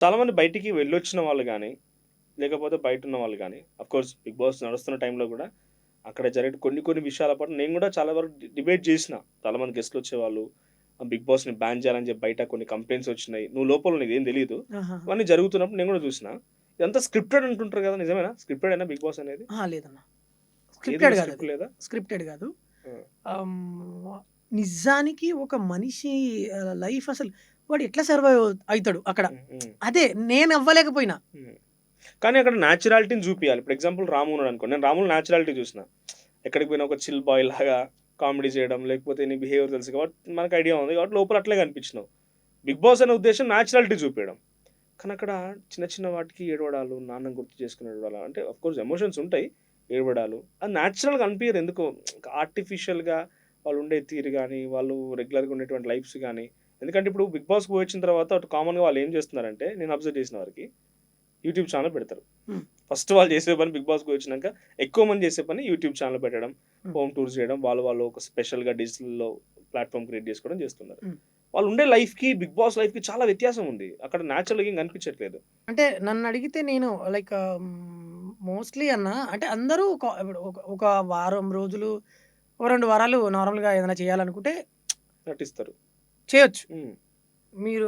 చాలామంది బయటికి వెళ్ళొచ్చిన వాళ్ళు గానీ, లేకపోతే బయటున్న వాళ్ళు గానీ, అఫ్‌కోర్స్ 'బిగ్ బాస్' నడుస్తున్న టైంలో గూడా అక్కడ జరిగే కొన్ని కొన్ని విషయాల పట్ల నేను గూడా చాలా వరకు డిబేట్ జేసిన. చాలామంది గెస్ట్‌లొచ్చేవాళ్ళు. 'బిగ్ బాస్‌ని' బ్యాన్ చేయాలని చెప్పి బయట కొన్ని కంప్లెయింట్స్ ఒచ్చినాయి. నువ్వు లోపల నీకేం తెలీదు. ఆహాహా! ఇవన్నీ జరుగుతున్నప్పుడు నేను గూడా చూసిన. ఇదంతా స్క్రిప్టెడ్ అంటుంటారు గదా! నిజమేనా? స్క్రిప్టెడేనా 'బిగ్ బాస్' అనేది? అహా! లేదన్న. ఏది స్క్రిప్టెడ్ గూడా స్క్రిప్ట్ గాదది. లేదా? స్క్రిప్టెడ్ గాదు. ఆ! నిజానికి ఒక మనిషి లైఫ్ అసలు వాడు ఎట్లా సర్వైవ్ అయితాడు అక్కడ. హ్మ్. హ్మ్. అదే నేనవ్వలేకపోయినా. హ్మ్. కానీ అక్కడ న్యాచురాలిటీని జూపియాలి. ఇప్పుడు ఎగ్జాంపుల్ 'రాము' ఉన్నాడనుకోండి. నేను 'రాము'లో న్యాచురాలిటీ జూసిన. ఎక్కడికి పోయినా ఒక చిల్ బాయ్ లాగా కామెడీ చేయడం, లేకపోతే నీ బిహేవియర్ తెలుసు కాబట్టి మనకు ఐడియా ఉంది కాబట్టి లోపల అట్లే కనిపించినావు. 'బిగ్ బాస్' అనే ఉద్దేశ్యం న్యాచురాలిటీ చూపియడం. కానీ అక్కడ చిన్న చిన్న వాటికి ఏడవడాలు, నాన్నని గుర్తు చేసుకొని ఏడవడాలు అంటే ఆఫ్‌కోర్స్ ఎమోషన్స్ ఉంటాయి. ఏడవడాలు అది న్యాచురల్‌గా అనిపియదు ఎందుకో. ఆర్టిఫిషియల్‌గా వాళ్ళు ఉండే తీరు గాని, వాళ్ళు రెగ్యులర్‌గా ఉండేటువంటి లైఫ్స్ గాని ఎందుకంటే ఇప్పుడు 'బిగ్ బాస్'కి పోయొచ్చిన తర్వాత అటు కామన్‌గా వాళ్ళు ఏం చేస్తున్నారంటే నేను అబ్జర్వ్ చేసిన వరకి యూట్యూబ్ ఛానెల్ పెడతారు. హ్మ్. ఫస్ట్ వాళ్ళు చేసే పని 'బిగ్ బాస్'కి వచ్చినాక ఎక్కువ మంది చేసే పని యూట్యూబ్ ఛానెల్ పెట్టడం, హ్మ్. హోమ్ టూర్స్ చేయడం, వాళ్ళు ఒక స్పెషల్‌గా డిజిటల్‌లో ప్లాట్‌ఫార్మ్ క్రియేట్ చేసుకోవడం చేస్తున్నారు. హ్మ్. వాళ్ళు ఉండే లైఫ్‌కి, 'బిగ్ బాస్' లైఫ్‌కి చాలా వ్యత్యాసం ఉంది. అక్కడ నేచురల్‌గా ఏం కనిపించట్లేదు. అంటే నన్నడిగితే నేను లైక్ మోస్ట్‌లీ అంటే అందరూ ఇప్పుడు ఒక వారం రోజులు, ఓ 2 వారాలు నార్మల్‌గా ఏదైనా చేయాలనుకుంటే నటిస్తారు. చేయొచ్చు. హ్మ్. మీరు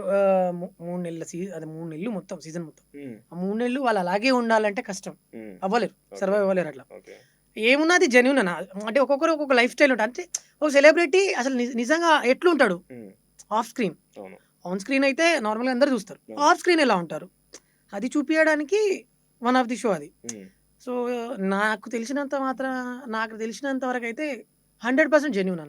3 నెలల అది 3 నెలలు మొత్తం సీజన్ మొత్తం. హ్మ్. ఆ 3 నెలలు వాళ్ళు అలాగే ఉండాలంటే కష్టం. హ్మ్. అవ్వలేరు. ఓకే. సర్వైవ్ అవ్వలేరు అట్లా. ఓకే. ఏమున్నా అది జెన్యూన్ అంటే ఒక్కొక్కరు ఒక్కొక్క లైఫ్ స్టైల్ ఉంటది. అంటే ఒక సెలబ్రిటీ అసలు నిజంగా ఎట్లుంటాడు? హ్మ్. Off screen. అవును. ఆన్ స్క్రీన్ అయితే నార్మల్‌గా అందరూ చూస్తారు. అవును. ఆఫ్ స్క్రీన్ ఎలా ఉంటారు? అది చూపియడానికి వన్ ఆఫ్ ది షో అది. హ్మ్. సో, నాకు తెలిసినంత వరకైతే 100% జెన్యూన్